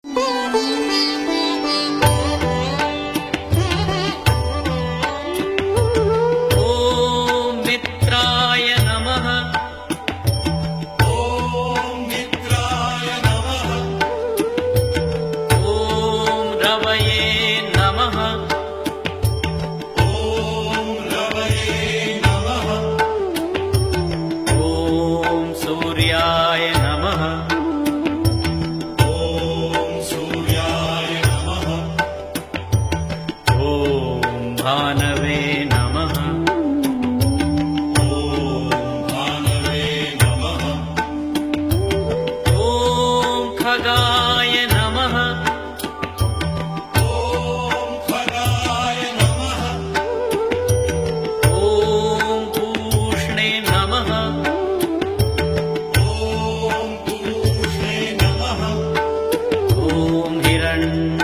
ॐ मित्राय नमः। ॐ मित्राय नमः। ॐ रवये नमः। ॐ रवये नमः। ॐ सूर्याय नमः। ॐ सूर्याय नमः। ॐ भानवे नमः। ॐ भानवे नमः। ॐ खगाय नमः। ॐ खगाय नमः। ॐ पूष्णे नमः। ॐ पूष्णे नमः। ॐ हिरण्यगर्भाय